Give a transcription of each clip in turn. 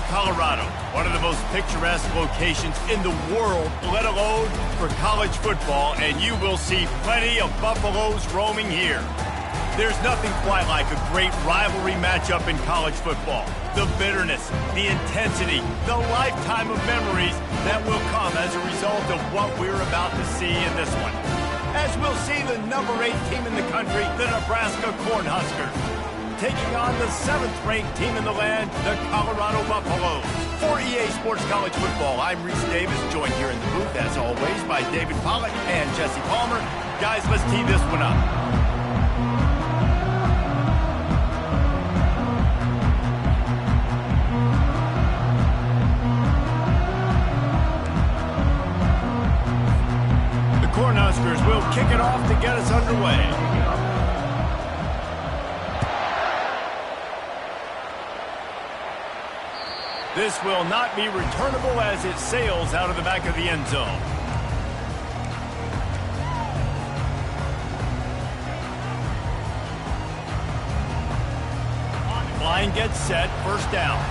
Colorado, one of the most picturesque locations in the world, let alone for college football, and you will see plenty of Buffaloes roaming here. There's nothing quite like a great rivalry matchup in college football. The bitterness, the intensity, the lifetime of memories that will come as a result of what we're about to see in this one. As we'll see the number 8 team in the country, the Nebraska Cornhuskers, taking on the 7th-ranked team in the land, the Colorado Buffaloes. For EA Sports College Football, I'm Reese Davis, joined here in the booth, as always, by David Pollack and Jesse Palmer. Guys, let's tee this one up. The Cornhuskers will kick it off to get us underway. This will not be returnable as it sails out of the back of the end zone. Line gets set, first down.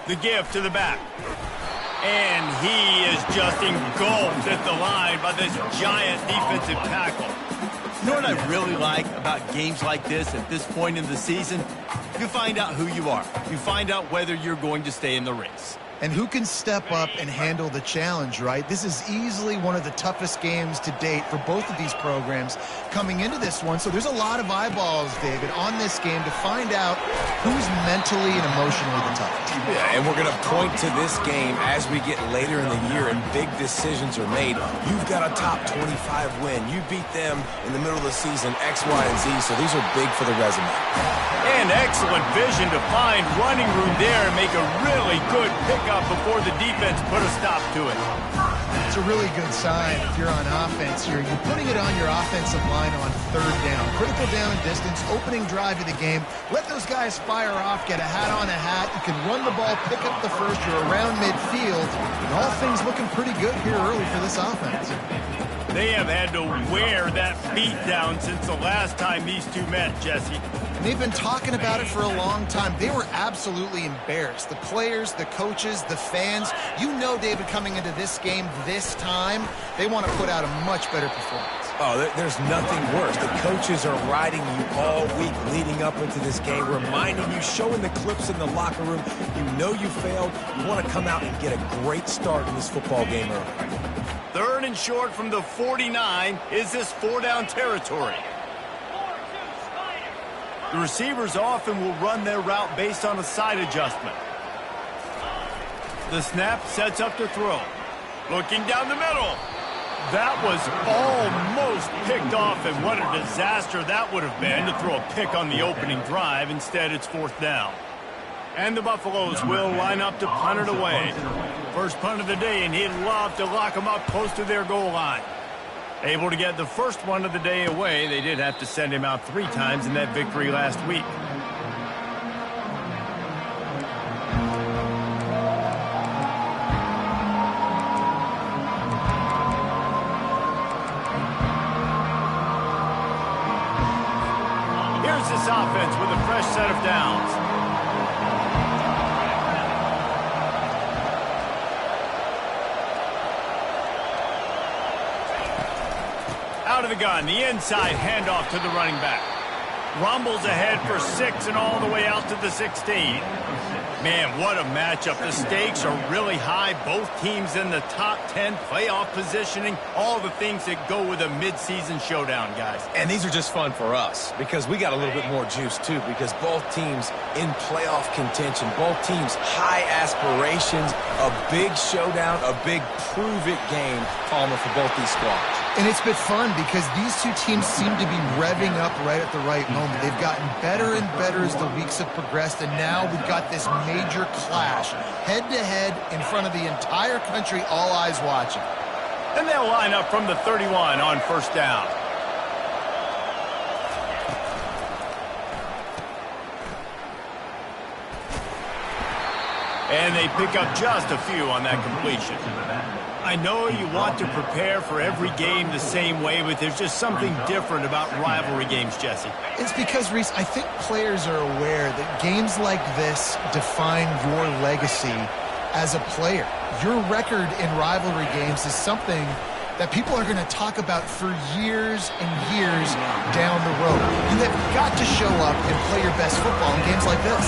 The give to the back. And he is just engulfed at the line by this giant defensive tackle. You know what I really like about games like this at this point in the season? You find out who you are. You find out whether you're going to stay in the race. And who can step up and handle the challenge, right? This is easily one of the toughest games to date for both of these programs coming into this one. So there's a lot of eyeballs, David, on this game to find out who's mentally and emotionally the toughest. Yeah, and we're going to point to this game as we get later in the year and big decisions are made. You've got a top 25 win. You beat them in the middle of the season, X, Y, and Z, so these are big for the resume. And excellent vision to find running room there and make a really good pickup before the defense put a stop to it. It's a really good sign if you're on offense here. You're putting it on your offensive line on 3rd down. Critical down and distance, opening drive of the game. Let those guys fire off, get a hat on a hat. You can run the ball, pick up the first. You're around midfield. And all things looking pretty good here early for this offense. They have had to wear that beat down since the last time these two met, Jesse. And they've been talking about it for a long time. They were absolutely embarrassed. The players, the coaches, the fans. You know, David, coming into this game this time, they want to put out a much better performance. Oh, there's nothing worse. The coaches are riding you all week leading up into this game, reminding you, showing the clips in the locker room. You know you failed. You want to come out and get a great start in this football game early. 3rd and short from the 49. Is this 4-down territory? The receivers often will run their route based on a side adjustment. The snap sets up to throw. Looking down the middle. That was almost picked off, and what a disaster that would have been to throw a pick on the opening drive. Instead, it's 4th down. And the Buffaloes will line up to punt it away. First punt of the day, and he'd love to lock them up close to their goal line. Able to get the first one of the day away. They did have to send him out 3 times in that victory last week. Here's this offense with a fresh set of downs. Out of the gun, the inside handoff to the running back. Rumbles ahead for 6 and all the way out to the 16. Man, what a matchup. The stakes are really high. Both teams in the top 10, playoff positioning, all the things that go with a midseason showdown, guys. And these are just fun for us because we got a little bit more juice, too, because both teams in playoff contention, both teams high aspirations, a big showdown, a big prove-it game, Palmer, for both these squads. And it's been fun because these two teams seem to be revving up right at the right moment. They've gotten better and better as the weeks have progressed, and now we've got this major clash, head-to-head in front of the entire country, all eyes watching. And they'll line up from the 31 on 1st down. And they pick up just a few on that completion. I know you want to prepare for every game the same way, but there's just something different about rivalry games, Jesse. It's because, Reese, I think players are aware that games like this define your legacy as a player. Your record in rivalry games is something that people are going to talk about for years and years down the road. You have got to show up and play your best football in games like this.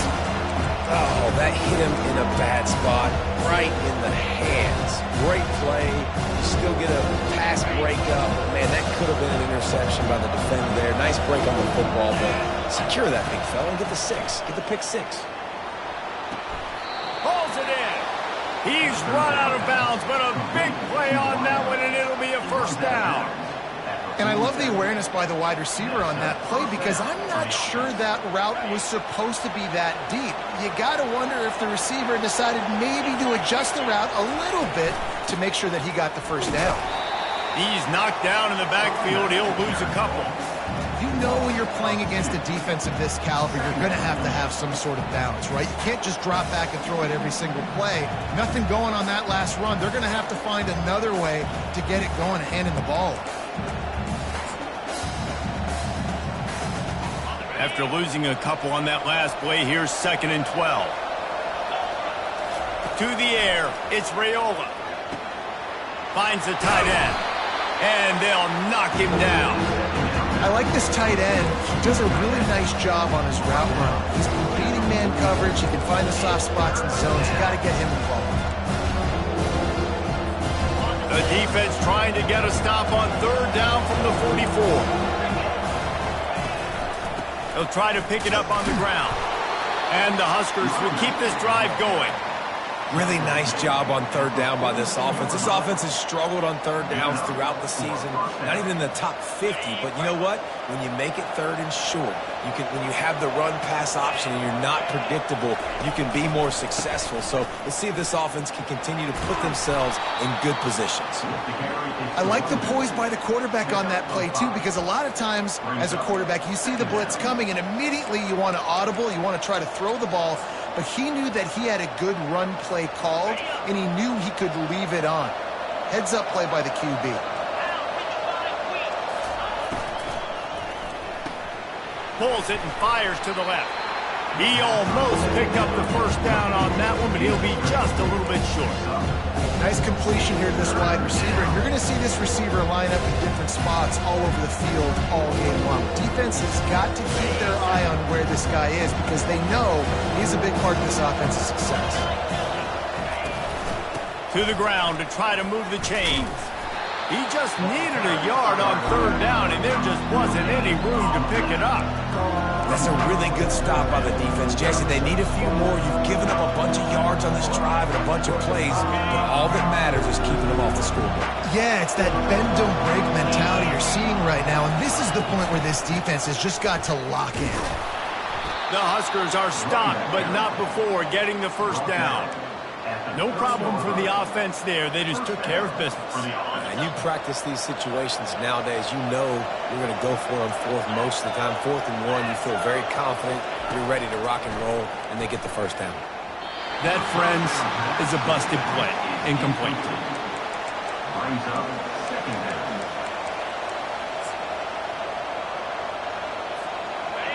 Oh, that hit him in a bad spot, right in the hands. Great play. You still get a pass breakup. Man, that could have been an interception by the defender there. Nice break on the football, but secure that big fella and get the six. Get the pick six. Pulls it in. He's run out of bounds, but a big play on that one, and it'll be a first down. And I love the awareness by the wide receiver on that play because I'm not sure that route was supposed to be that deep. You got to wonder if the receiver decided maybe to adjust the route a little bit to make sure that he got the first down. He's knocked down in the backfield. He'll lose a couple. You know when you're playing against a defense of this caliber, you're going to have some sort of balance, right? You can't just drop back and throw it every single play. Nothing going on that last run. They're going to have to find another way to get it going and handing the ball. After losing a couple on that last play, here's 2nd and 12. To the air, it's Raiola. Finds the tight end, and they'll knock him down. I like this tight end. He does a really nice job on his route run. He's beating man coverage. He can find the soft spots and zones. You got to get him involved. The defense trying to get a stop on 3rd down from the 44. They'll try to pick it up on the ground. And the Huskers will keep this drive going. Really nice job on 3rd down by this offense. This offense has struggled on 3rd downs throughout the season. Not even in the top 50, but you know what? When you make it 3rd and short, when you have the run-pass option and you're not predictable, you can be more successful. So let's see if this offense can continue to put themselves in good positions. I like the poise by the quarterback on that play, too, because a lot of times as a quarterback, you see the blitz coming, and immediately you want to audible, you want to try to throw the ball, but he knew that he had a good run play called, and he knew he could leave it on. Heads-up play by the QB. Pulls it and fires to the left. He almost picked up the first down on that one, but he'll be just a little bit short. Nice completion here to this wide receiver. You're going to see this receiver line up in different spots all over the field all game long. Defense has got to keep their eye on where this guy is because they know he's a big part of this offense's success. To the ground to try to move the chains. He just needed a yard on 3rd down, and there just wasn't any room to pick it up. That's a really good stop by the defense, Jesse. They need a few more. You've given up a bunch of yards on this drive and a bunch of plays, but all that matters is keeping them off the scoreboard. Yeah, it's that bend, don't break mentality you're seeing right now, and this is the point where this defense has just got to lock in. The Huskers are stopped, but not before getting the first down. No problem for the offense there. They just took care of business. And you practice these situations nowadays, you know you're going to go for it on 4th most of the time. 4th and 1, you feel very confident, you're ready to rock and roll, and they get the first down. That, friends, is a busted play. Incomplete.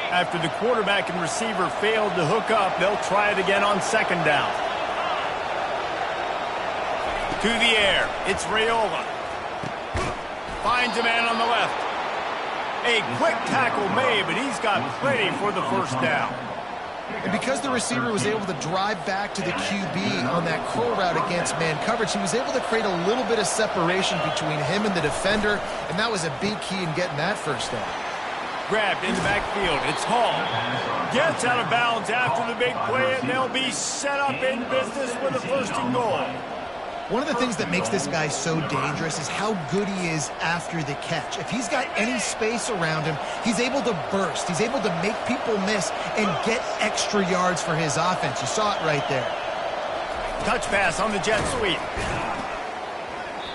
After the quarterback and receiver failed to hook up, they'll try it again on 2nd down. To the air, it's Raiola. Finds a man on the left. A quick tackle made, but he's got plenty for the first down. And because the receiver was able to drive back to the QB on that curl route against man coverage, he was able to create a little bit of separation between him and the defender, and that was a big key in getting that first down. Grabbed in the backfield, it's Hall. Gets out of bounds after the big play, and they'll be set up in business with a 1st and goal. One of the things that makes this guy so dangerous is how good he is after the catch. If he's got any space around him, he's able to burst. He's able to make people miss and get extra yards for his offense. You saw it right there. Touch pass on the jet sweep.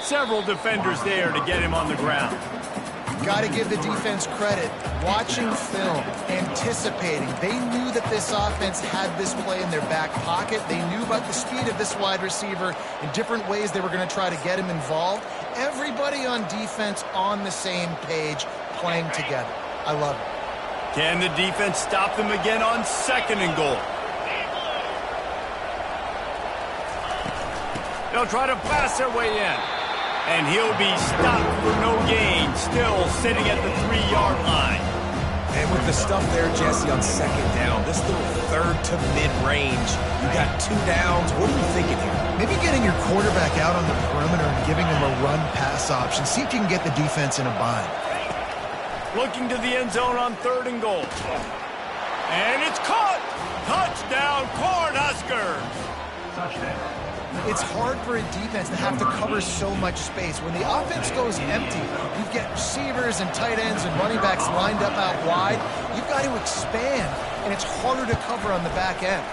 Several defenders there to get him on the ground. Got to give the defense credit. Watching film, anticipating. They knew that this offense had this play in their back pocket. They knew about the speed of this wide receiver and different ways they were going to try to get him involved. Everybody on defense on the same page, playing together. I love it. Can the defense stop them again on 2nd and goal? They'll try to blast their way in. And he'll be stopped for no gain, still sitting at the 3-yard line. And with the stuff there, Jesse, on 2nd down, this little 3rd to mid-range, you got 2 downs. What are you thinking here? Maybe getting your quarterback out on the perimeter and giving him a run-pass option. See if you can get the defense in a bind. Looking to the end zone on 3rd and goal. And it's caught! Touchdown, Cornhuskers! Touchdown. It's hard for a defense to have to cover so much space. When the offense goes empty, you've got receivers and tight ends and running backs lined up out wide. You've got to expand, and it's harder to cover on the back end.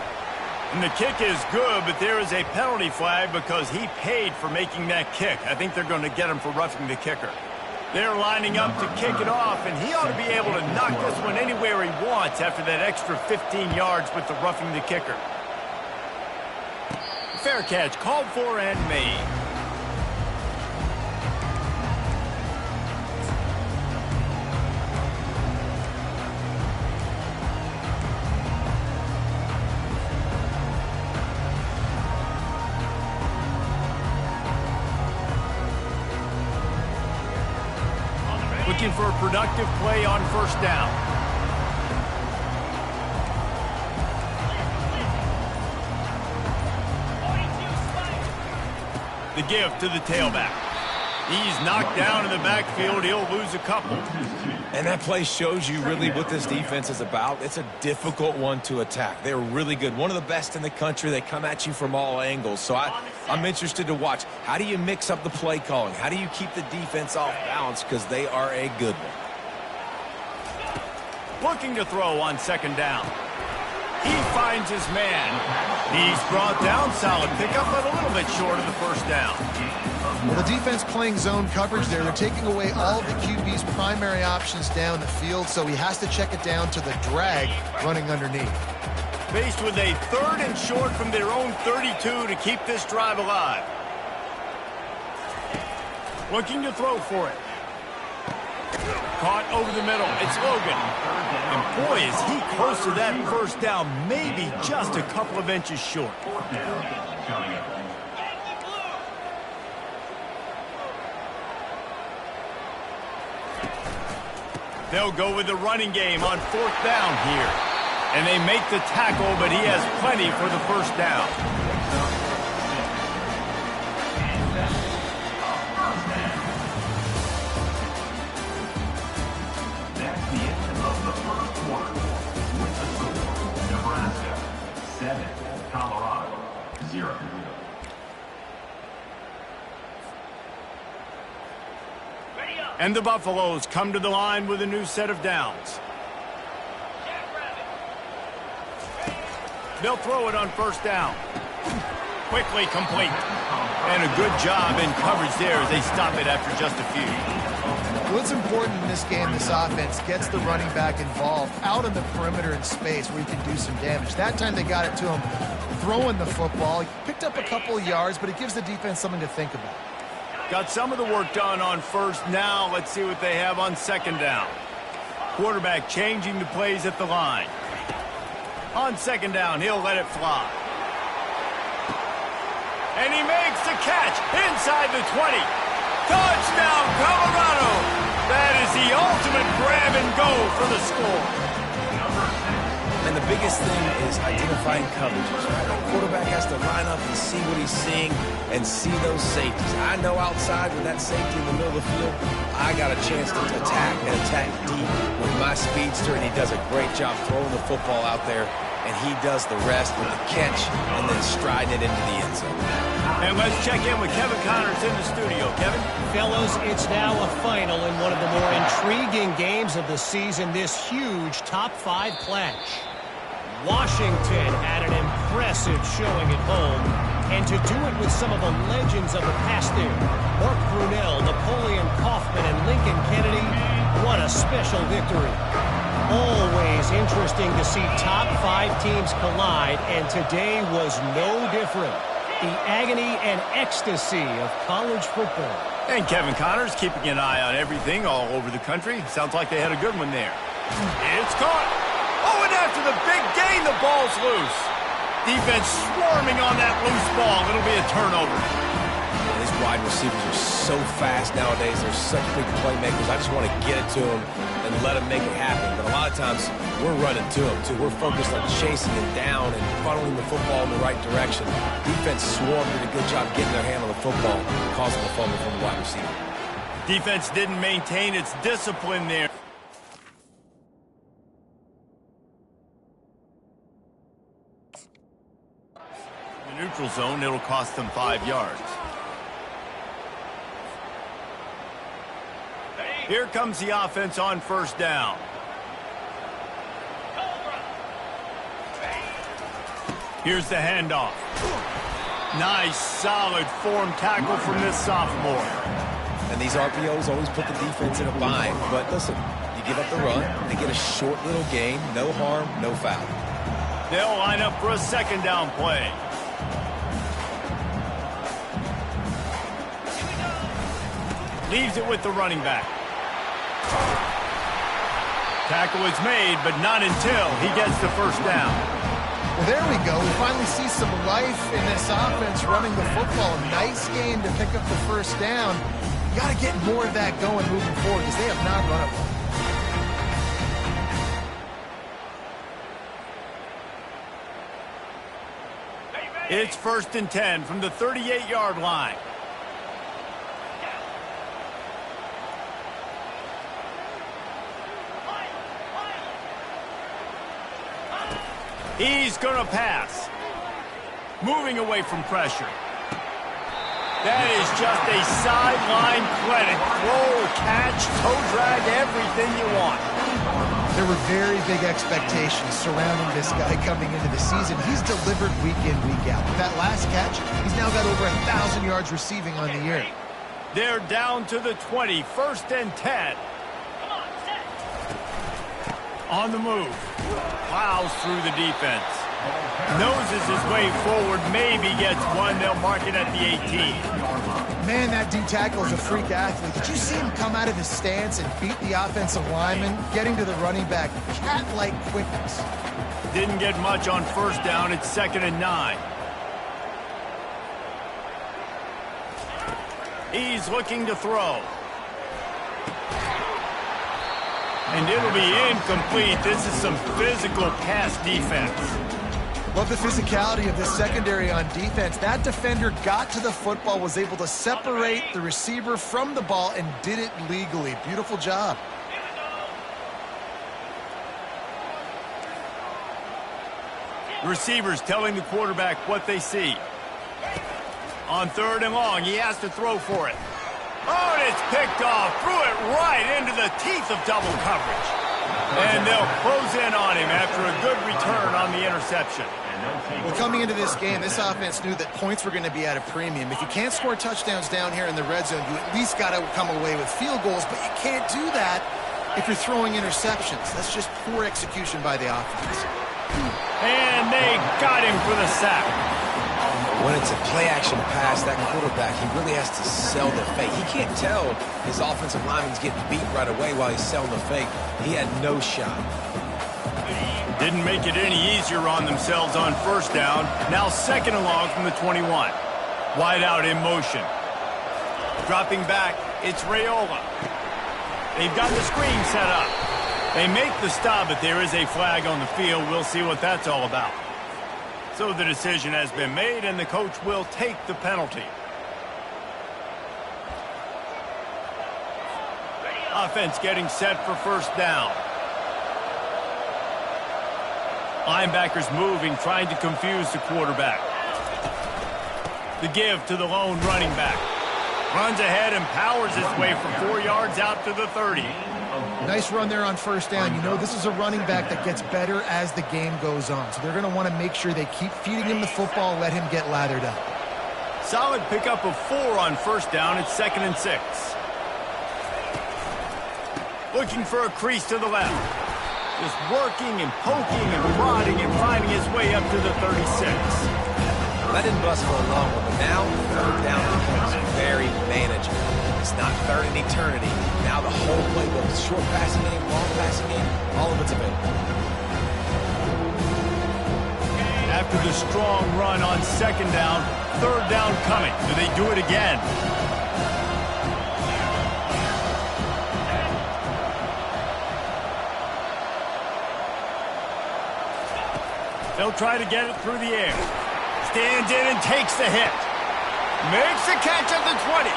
And the kick is good, but there is a penalty flag because he paid for making that kick. I think they're going to get him for roughing the kicker. They're lining up to kick it off, and he ought to be able to knock this one anywhere he wants after that extra 15 yards with the roughing the kicker. Fair catch, called for and made. Looking for a productive play on 1st down. The give to the tailback. He's knocked down in the backfield. He'll lose a couple. And that play shows you really what this defense is about. It's a difficult one to attack. They're really good. One of the best in the country. They come at you from all angles. So I'm interested to watch. How do you mix up the play calling? How do you keep the defense off balance? Because they are a good one. Looking to throw on 2nd down. He finds his man. He's brought down. Solid pickup, but a little bit short of the 1st down. Well, the defense playing zone coverage there. They're taking away all of the QB's primary options down the field, so he has to check it down to the drag running underneath. Faced with a 3rd and short from their own 32 to keep this drive alive. Looking to throw for it. Caught over the middle. It's Logan. And boy, is he close to that 1st down. Maybe just a couple of inches short. They'll go with the running game on 4th down here. And they make the tackle, but he has plenty for the 1st down. Colorado 0. And the Buffaloes come to the line with a new set of downs. They'll throw it on 1st down. Quickly complete. And a good job in coverage there as they stop it after just a few. What's important in this game, this offense gets the running back involved out on the perimeter in space where he can do some damage. That time they got it to him throwing the football. He picked up a couple of yards, but it gives the defense something to think about. Got some of the work done on 1st. Now let's see what they have on 2nd down. Quarterback changing the plays at the line. On 2nd down, he'll let it fly. And he makes the catch inside the 20. Touchdown, Colorado! That is the ultimate grab and go for the score. And the biggest thing is identifying coverages. Right? The quarterback has to line up and see what he's seeing and see those safeties. I know outside with that safety in the middle of the field, I got a chance to attack and attack deep with my speedster, and he does a great job throwing the football out there, and he does the rest with the catch and then striding it into the end zone. And let's check in with Kevin Connors in the studio. Kevin? Fellas, it's now a final in one of the more intriguing games of the season, this huge top-5 clash. Washington had an impressive showing at home, and to do it with some of the legends of the past there, Mark Brunell, Napoleon Kaufman, and Lincoln Kennedy, What a special victory. Always interesting to see top 5 teams collide, and today was no different. The agony and ecstasy of college football. And Kevin Connors keeping an eye on everything all over the country. Sounds like they had a good one there. It's caught. Oh, and after the big gain, the ball's loose. Defense swarming on that loose ball. It'll be a turnover. These wide receivers are so fast nowadays. They're such big playmakers. I just want to get it to them and let them make it happen. But a lot of times, we're running to them, too. We're focused on chasing them down and funneling the football in the right direction. Defense swarmed, did a good job getting their hand on the football, causing a fumble from the wide receiver. Defense didn't maintain its discipline there. In the neutral zone, it'll cost them 5 yards. Here comes the offense on first down. Here's the handoff. Nice, solid form tackle from this sophomore. And these RPOs always put the defense in a bind. But listen, you give up the run, they get a short little gain, no harm, no foul. They'll line up for a second down play. Leaves it with the running back. Tackle is made, but not until he gets the first down. Well, there we go. We finally see some life in this offense running the football. Nice game to pick up the first down. You got to get more of that going moving forward because they have not run it well. It's 1st and 10 from the 38-yard line. He's going to pass. Moving away from pressure. That is just a sideline clinic. Roll, catch, toe drag, everything you want. There were very big expectations surrounding this guy coming into the season. He's delivered week in, week out. With that last catch, he's now got over 1,000 yards receiving on the year. They're down to the 20, 1st and 10. On the move. Plows through the defense. Noses his way forward, maybe gets one. They'll mark it at the 18. Man, that D tackle is a freak athlete. Did you see him come out of his stance and beat the offensive lineman, getting to the running back? Cat-like quickness. Didn't get much on first down. It's 2nd and 9. He's looking to throw. And it'll be incomplete. This is some physical pass defense. Love the physicality of this secondary on defense. That defender got to the football, was able to separate the receiver from the ball, and did it legally. Beautiful job. Receivers telling the quarterback what they see. On 3rd and long, he has to throw for it. Oh, and it's picked off. Threw it right into the teeth of double coverage. And they'll close in on him after a good return on the interception. Well, coming into this game, this offense knew that points were going to be at a premium. If you can't score touchdowns down here in the red zone, you at least got to come away with field goals, but you can't do that if you're throwing interceptions. That's just poor execution by the offense. And they got him for the sack. When it's a play-action pass, that quarterback, he really has to sell the fake. He can't tell his offensive lineman's getting beat right away while he's selling the fake. He had no shot. Didn't make it any easier on themselves on first down. Now 2nd and long from the 21. Wide out in motion. Dropping back, it's Raiola. They've got the screen set up. They make the stop, but there is a flag on the field. We'll see what that's all about. So the decision has been made, and the coach will take the penalty. Offense getting set for first down. Linebackers moving, trying to confuse the quarterback. The give to the lone running back. Runs ahead and powers his way for 4 yards out to the 30. Nice run there on first down. You know, this is a running back that gets better as the game goes on. So they're going to want to make sure they keep feeding him the football, let him get lathered up. Solid pickup of 4 on first down. It's 2nd and 6. looking for a crease to the left. Just working and poking and prodding and finding his way up to the 36. That didn't bust for a long one, but now third down becomes very manageable. It's not third in eternity. Now the whole playbook, short passing game, long passing game, all of it's available. After the strong run on second down, third down coming. Do they do it again? They'll try to get it through the air. Stands in and takes the hit. Makes the catch at the 20.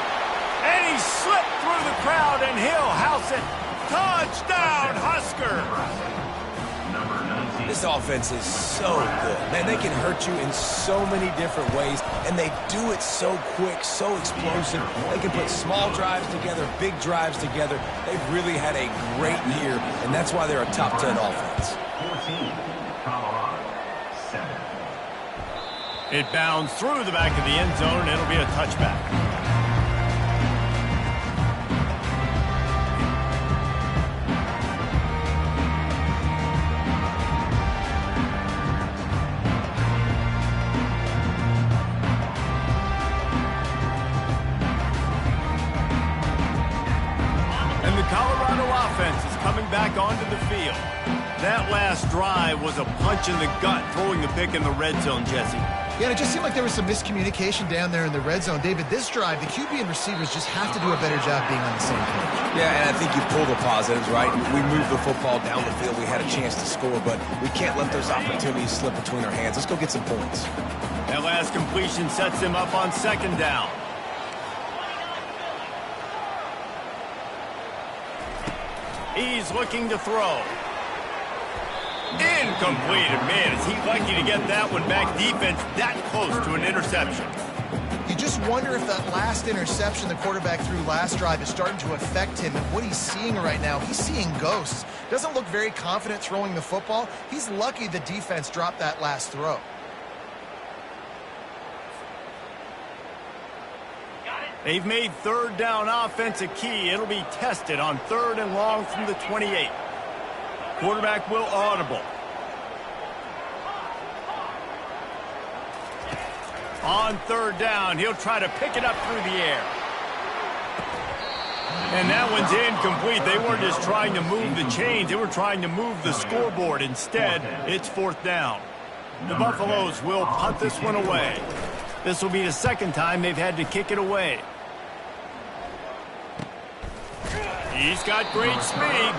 And he slipped through the crowd, and he'll house it. Touchdown, Husker! This offense is so good. Man, they can hurt you in so many different ways, and they do it so quick, so explosive. They can put small drives together, big drives together. They've really had a great year, and that's why they're a top 10 offense. 14, Colorado, 7. It bounds through the back of the end zone, and it'll be a touchback. And the Colorado offense is coming back onto the field. That last drive was a punch in the gut, throwing the pick in the red zone, Jesse. Yeah, and it just seemed like there was some miscommunication down there in the red zone. David, this drive, the QB and receivers just have to do a better job being on the same page. Yeah, and I think you pull the positives, right? We moved the football down the field. We had a chance to score, but we can't let those opportunities slip between our hands. Let's go get some points. That last completion sets him up on second down. He's looking to throw. Incomplete. And man, is he lucky to get that one back. Defense that close to an interception. You just wonder if that last interception the quarterback threw last drive is starting to affect him and what he's seeing right now. He's seeing ghosts. Doesn't look very confident throwing the football. He's lucky the defense dropped that last throw. They've made third down offense a key. It'll be tested on third and long from the 28. Quarterback will audible. On third down, he'll try to pick it up through the air. And that one's incomplete. They weren't just trying to move the chains. They were trying to move the scoreboard. Instead, it's fourth down. The Buffaloes will punt this one away. This will be the second time they've had to kick it away. He's got great speed.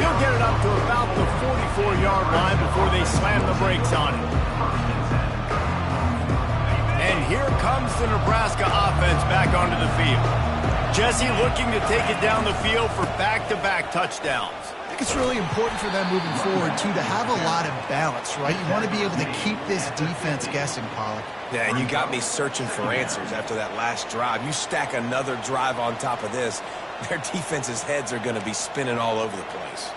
He'll get it up to about the 44-yard line before they slam the brakes on it. And here comes the Nebraska offense back onto the field. Jesse looking to take it down the field for back-to-back touchdowns. I think it's really important for them moving forward, too, to have a lot of balance, right? You want to be able to keep this defense guessing, Pollack. Yeah, and you got me searching for answers after that last drive. You stack another drive on top of this, their defense's heads are going to be spinning all over the place.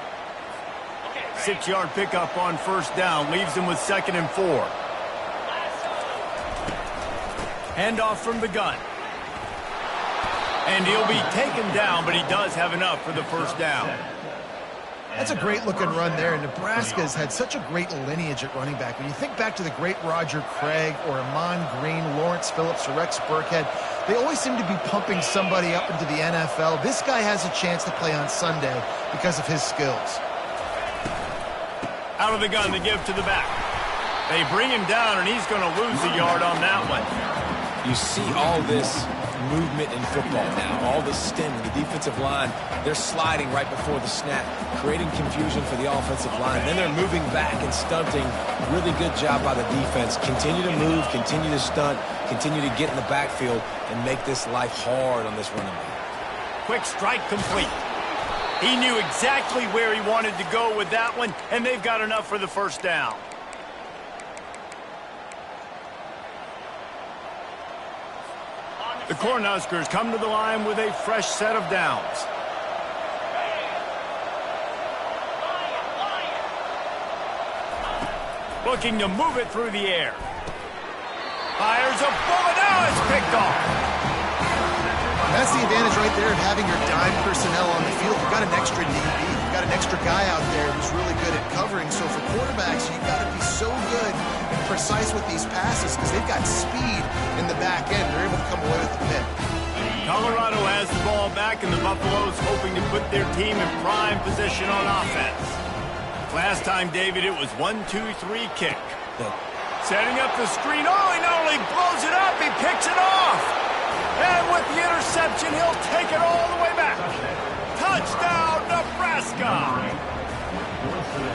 6-yard pickup on first down leaves them with 2nd and 4. Handoff from the gun. And he'll be taken down, but he does have enough for the first down. That's a great-looking run there. Nebraska's had such a great lineage at running back. When you think back to the great Roger Craig or Amon Green, Lawrence Phillips, or Rex Burkhead, they always seem to be pumping somebody up into the NFL. This guy has a chance to play on Sunday because of his skills. Out of the gun to give to the back. They bring him down, and he's going to lose a yard on that one. You see all this movement in football now, all the stemming, the defensive line, they're sliding right before the snap, creating confusion for the offensive line. Then they're moving back and stunting. Really good job by the defense. Continue to move, continue to stunt, continue to get in the backfield and make this life hard on this running back. Quick strike complete. He knew exactly where he wanted to go with that one, and they've got enough for the first down. The Cornhuskers come to the line with a fresh set of downs. Looking to move it through the air. Fires a bullet. Now it's picked off. that's the advantage right there of having your dime personnel on the field. You've got an extra DB. You've got an extra guy out there who's really good at covering. So for quarterbacks, you've got to be so good and precise with these passes because they've got speed in the back end. They're able to come away with the pick. Colorado has the ball back, and the Buffaloes hoping to put their team in prime position on offense. Last time, David, it was 1-2-3 kick. Setting up the screen. Oh, he not only blows it up, he picks it off. And with the interception, he'll take it all the way back. Touchdown, Nebraska!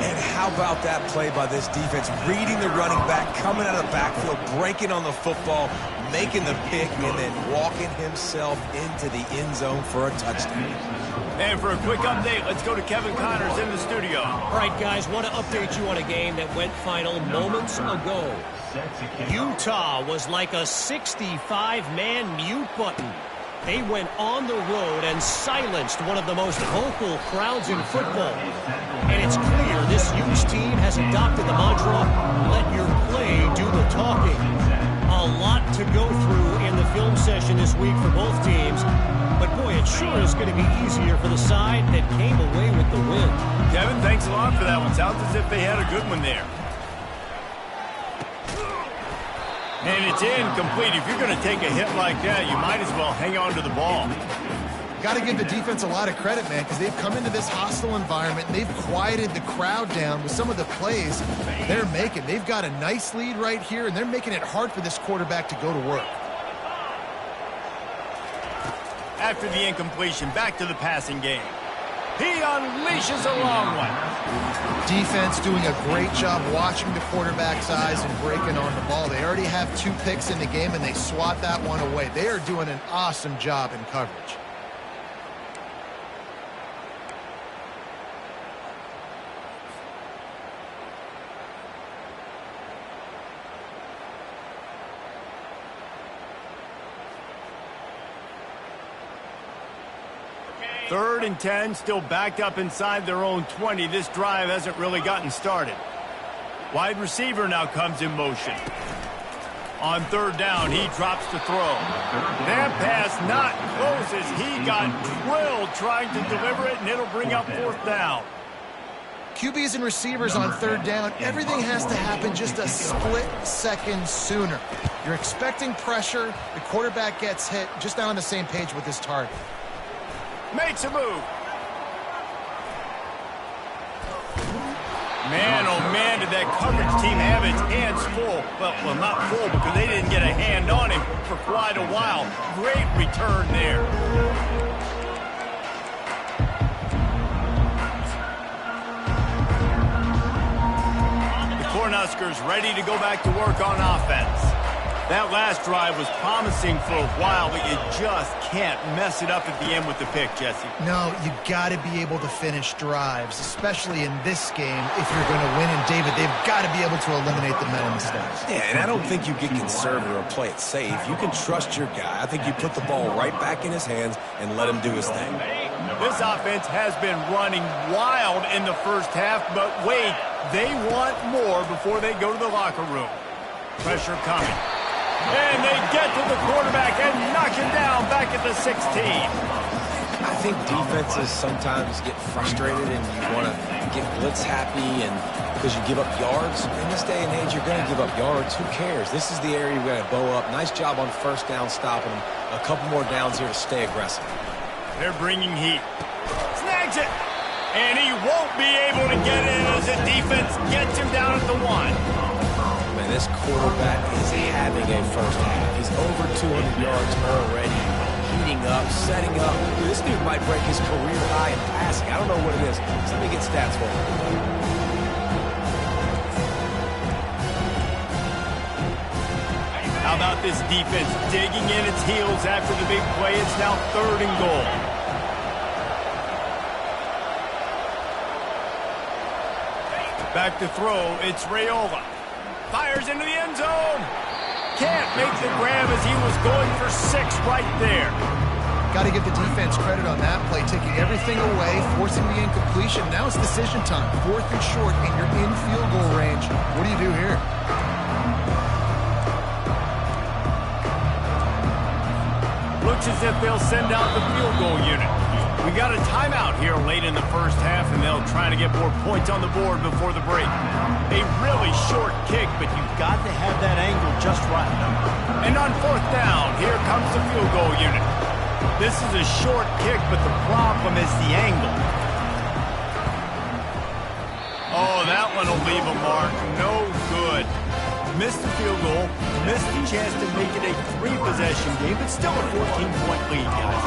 And how about that play by this defense? Reading the running back, coming out of the backfield, breaking on the football, making the pick, and then walking himself into the end zone for a touchdown. And for a quick update, let's go to Kevin Connors in the studio. All right, guys, want to update you on a game that went final moments ago. Utah was like a 65-man mute button. They went on the road and silenced one of the most vocal crowds in football. And it's clear this Utes team has adopted the mantra, let your play do the talking. A lot to go through in the film session this week for both teams. But boy, it sure is going to be easier for the side that came away with the win. Kevin, thanks a lot for that one. Sounds as if they had a good one there. And it's incomplete. If you're going to take a hit like that, you might as well hang on to the ball. Got to give the defense a lot of credit, man, because they've come into this hostile environment. And they've quieted the crowd down with some of the plays they're making. They've got a nice lead right here, and they're making it hard for this quarterback to go to work. After the incompletion, back to the passing game. He unleashes a long one. Defense doing a great job watching the quarterback's eyes and breaking on the ball. They already have 2 picks in the game, and they swat that one away. They are doing an awesome job in coverage. Third and 10, still backed up inside their own 20. This drive hasn't really gotten started. Wide receiver now comes in motion. On third down, he drops to throw. That pass not close as he got drilled trying to deliver it, and it'll bring up 4th down. QBs and receivers on third down, everything has to happen just a split second sooner. You're expecting pressure, the quarterback gets hit, just not on the same page with his target. Makes a move. Man, oh man, did that coverage team have its hands full. Well, not full because they didn't get a hand on him for quite a while. Great return there. The Cornhuskers ready to go back to work on offense. That last drive was promising for a while, but you just can't mess it up at the end with the pick, Jesse. No, you got to be able to finish drives, especially in this game if you're going to win. And, David, they've got to be able to eliminate the mental mistakes. Yeah, and I don't think you get conservative or play it safe. You can trust your guy. I think you put the ball right back in his hands and let him do his thing. This offense has been running wild in the first half, but wait, they want more before they go to the locker room. Pressure coming. And they get to the quarterback and knock him down back at the 16. I think defenses sometimes get frustrated and you want to get blitz happy and because you give up yards. In this day and age, you're going to give up yards. Who cares? This is the area you're going to bow up. Nice job on first down stopping them. A couple more downs here to stay aggressive. They're bringing heat. Snags it. And he won't be able to get in as the defense gets him down at the 1. Man, this quarterback is having a first half. He's over 200 yards already, heating up, setting up. Dude, this dude might break his career high in passing. I don't know what it is. So let me get stats for him. How about this defense digging in its heels after the big play? It's now 3rd and goal. Back to throw, it's Raiola. Fires into the end zone. Can't make the grab as he was going for 6 right there. Got to give the defense credit on that play, taking everything away, forcing the incompletion. Now it's decision time. 4th and short, and you're in field goal range. What do you do here? Looks looks as if they'll send out the field goal unit. We got a timeout here late in the first half, and they'll try to get more points on the board before the break. A really short kick, but you've got to have that angle just right. And on fourth down, here comes the field goal unit. This is a short kick, but the problem is the angle. Oh, that one will leave a mark. No good. Missed the field goal, missed the chance to make it a 3-possession game, but still a 14-point lead, guys.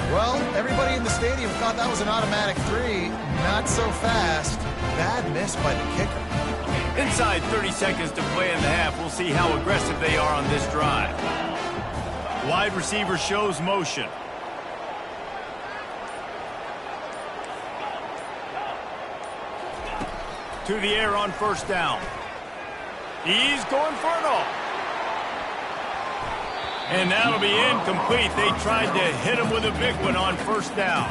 Well, everybody in the stadium thought that was an automatic 3. Not so fast. Bad miss by the kicker. Inside 30 seconds to play in the half. We'll see how aggressive they are on this drive. Wide receiver shows motion. To the air on first down. He's going for it all. And that'll be incomplete. They tried to hit him with a big one on first down.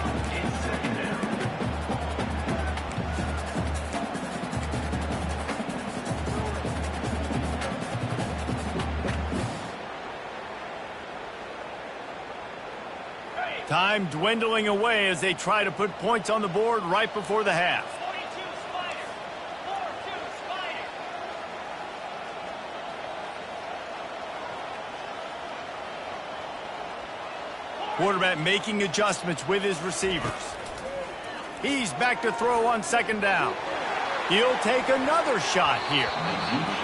Time dwindling away as they try to put points on the board right before the half. Quarterback making adjustments with his receivers. He's back to throw on second down. He'll take another shot here.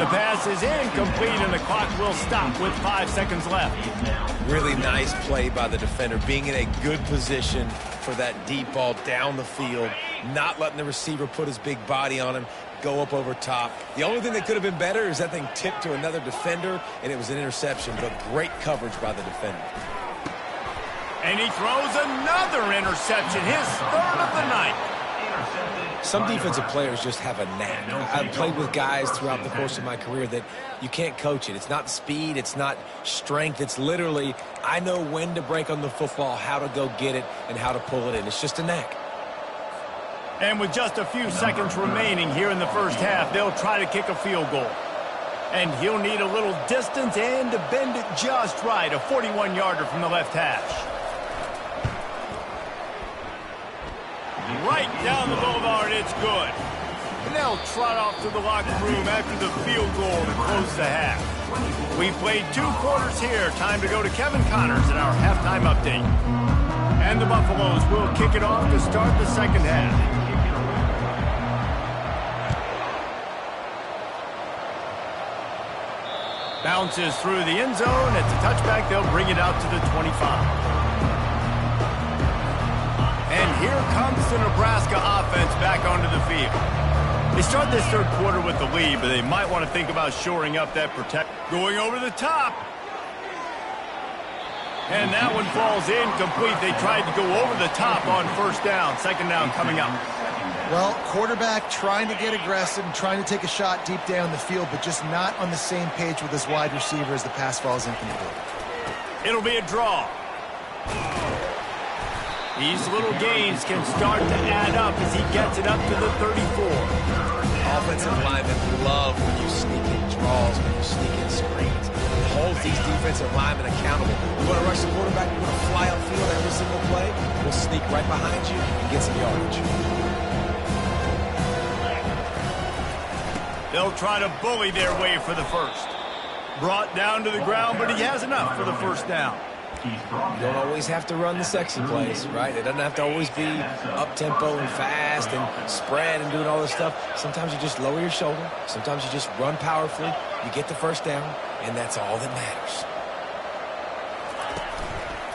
The pass is incomplete, and the clock will stop with 5 seconds left. Really nice play by the defender, being in a good position for that deep ball down the field, not letting the receiver put his big body on him, go up over top. The only thing that could have been better is that thing tipped to another defender, and it was an interception, but great coverage by the defender. And he throws another interception, his third of the night. Some defensive players just have a knack. I've played with guys throughout the course of my career that you can't coach it. It's not speed, it's not strength. It's literally, I know when to break on the football, how to go get it, and how to pull it in. It's just a knack. And with just a few seconds remaining here in the first half, they'll try to kick a field goal. And he'll need a little distance and to bend it just right, a 41-yarder from the left hash. Right down the boulevard, it's good. And they'll trot off to the locker room after the field goal to close the half. We've played 2 quarters here. Time to go to Kevin Connors in our halftime update. And the Buffaloes will kick it off to start the second half. Bounces through the end zone. It's a touchback. They'll bring it out to the 25. And here comes the Nebraska offense back onto the field. They start this third quarter with the lead, but they might want to think about shoring up that protect. Going over the top. And that one falls incomplete. They tried to go over the top on first down. Second down coming up. Well, quarterback trying to get aggressive and trying to take a shot deep down the field, but just not on the same page with his wide receiver as the pass falls incomplete. It'll be a draw. These little gains can start to add up as he gets it up to the 34. Offensive linemen love when you sneak in draws, when you sneak in screens. It holds these defensive linemen accountable. You want to rush the quarterback, you want to fly upfield every single play, we'll sneak right behind you and get some yardage. They'll try to bully their way for the first. Brought down to the ground, but he has enough for the first down. You don't always have to run the sexy plays, right? It doesn't have to always be up-tempo and fast and spread and doing all this stuff. Sometimes you just lower your shoulder. Sometimes you just run powerfully. You get the first down, and that's all that matters.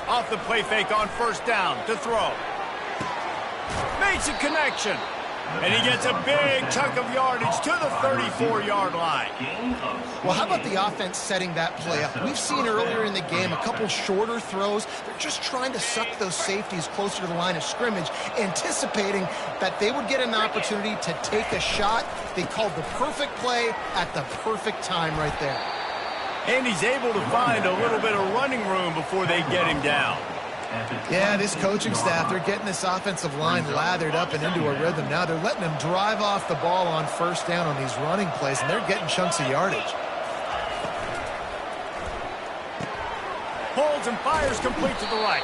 Off the play fake on first down to throw. Makes a connection. And he gets a big chunk of yardage to the 34-yard line. Well, how about the offense setting that play up? We've seen earlier in the game a couple shorter throws. They're just trying to suck those safeties closer to the line of scrimmage, anticipating that they would get an opportunity to take a shot. They called the perfect play at the perfect time right there. And he's able to find a little bit of running room before they get him down. Yeah, this coaching staff, they're getting this offensive line lathered up and into a rhythm now. They're letting them drive off the ball on first down on these running plays, and they're getting chunks of yardage. pulls and fires complete to the right.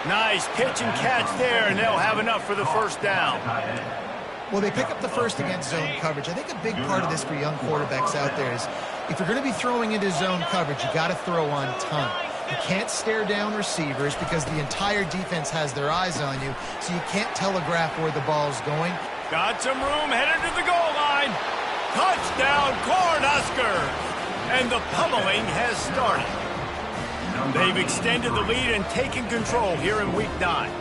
Nice pitch and catch there, and they'll have enough for the first down. Well, they pick up the first against zone coverage. I think a big part of this for young quarterbacks out there is if you're going to be throwing into zone coverage, you got to throw on time. You can't stare down receivers because the entire defense has their eyes on you, so you can't telegraph where the ball's going. Got some room, headed to the goal line. Touchdown, Cornhuskers! And the pummeling has started. They've extended the lead and taken control here in Week 9.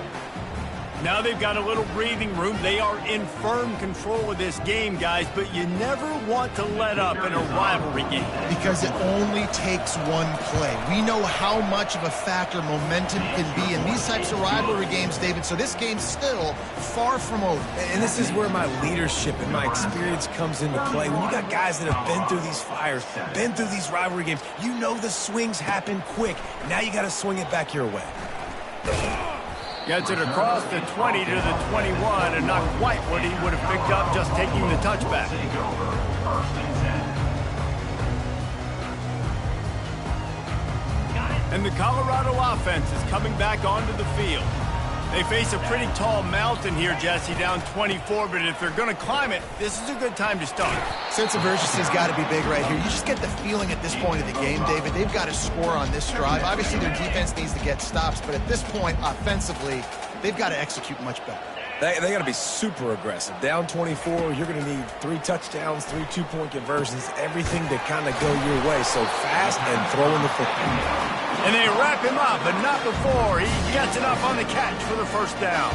Now they've got a little breathing room. They are in firm control of this game, guys, but you never want to let up in a rivalry game. Because it only takes one play. We know how much of a factor momentum can be in these types of rivalry games, David, so this game's still far from over. And this is where my leadership and my experience comes into play. When you got guys that have been through these fires, been through these rivalry games, you know the swings happen quick. Now you got to swing it back your way. Gets it across the 20 to the 21, and not quite what he would have picked up just taking the touchback. And the Colorado offense is coming back onto the field. They face a pretty tall mountain here, Jesse, down 24, but if they're going to climb it, this is a good time to start. Sense of urgency's got to be big right here. You just get the feeling at this point of the game, David, they've got to score on this drive. Obviously, their defense needs to get stops, but at this point, offensively, they've got to execute much better. They got to be super aggressive. Down 24, you're going to need 3 touchdowns, 3 two-point conversions, everything to kind of go your way. So fast and throwing the football. And they wrap him up, but not before he gets enough on the catch for the first down.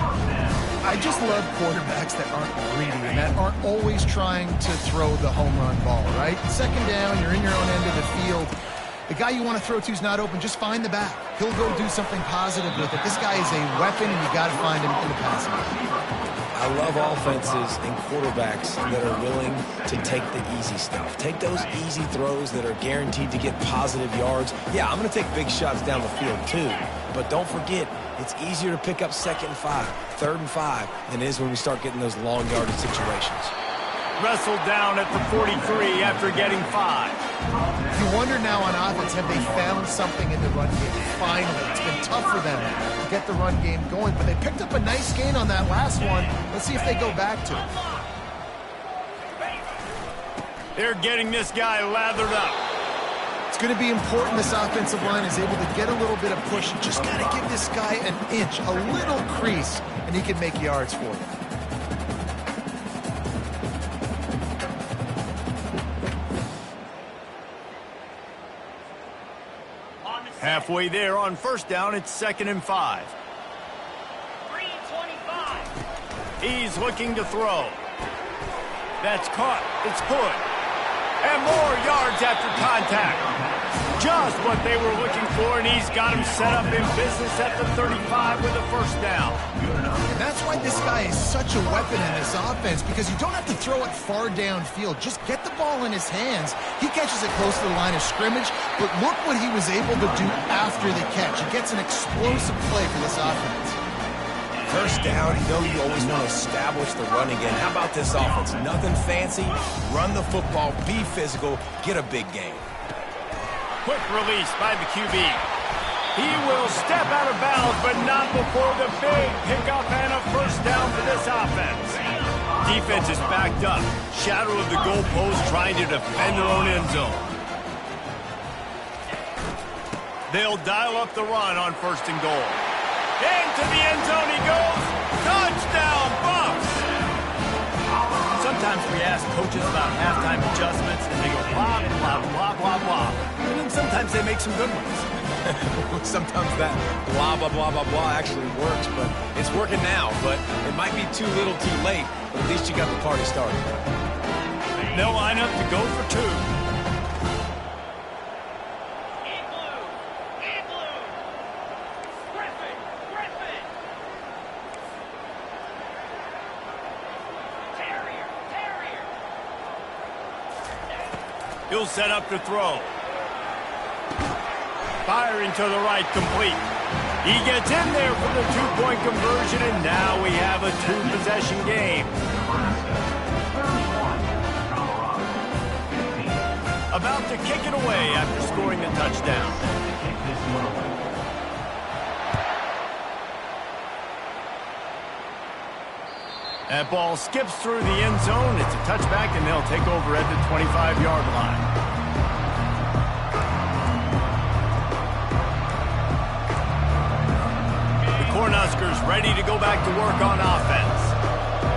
I just love quarterbacks that aren't greedy and that aren't always trying to throw the home run ball, right? Second down, you're in your own end of the field. The guy you want to throw to is not open. Just find the back. He'll go do something positive with it. This guy is a weapon, and you got to find him in the passing game. I love offenses and quarterbacks that are willing to take the easy stuff. Take those easy throws that are guaranteed to get positive yards. Yeah, I'm going to take big shots down the field too, but don't forget, it's easier to pick up 2nd and 5, 3rd and 5 than it is when we start getting those long yardage situations. Wrestled down at the 43 after getting 5. You wonder now on offense, have they found something in the run game? Finally, it's been tough for them to get the run game going, but they picked up a nice gain on that last one. Let's see if they go back to it. They're getting this guy lathered up. It's going to be important this offensive line is able to get a little bit of push. You just got to give this guy an inch, a little crease, and he can make yards for you. Halfway there on first down, it's 2nd and 5. 3:25. He's looking to throw. That's caught. It's good. And more yards after contact. Just what they were looking for, and he's got him set up in business at the 35 with a first down. And that's why this guy is such a weapon in this offense, because you don't have to throw it far downfield. Just get the ball in his hands. He catches it close to the line of scrimmage, but look what he was able to do after the catch. He gets an explosive play for this offense. First down, you know you always want to establish the run again. How about this offense? Nothing fancy. Run the football, be physical, get a big gain. Quick release by the QB. He will step out of bounds, but not before the big pickup and a first down for this offense. Defense is backed up. Shadow of the goalpost trying to defend their own end zone. They'll dial up the run on 1st and goal. Into the end zone he goes. Touchdown, Bucs! Sometimes we ask coaches about halftime adjustments, and they go blah, blah, blah, blah, blah. And then sometimes they make some good ones. Sometimes that blah, blah, blah, blah, blah actually works, but it's working now. But it might be too little too late, but at least you got the party started. They'll line up to go for 2. He'll set up to throw. Firing to the right, complete. He gets in there for the 2-point conversion, and now we have a 2-possession game. About to kick it away after scoring the touchdown. That ball skips through the end zone. It's a touchback, and they'll take over at the 25-yard line. The Cornhuskers ready to go back to work on offense.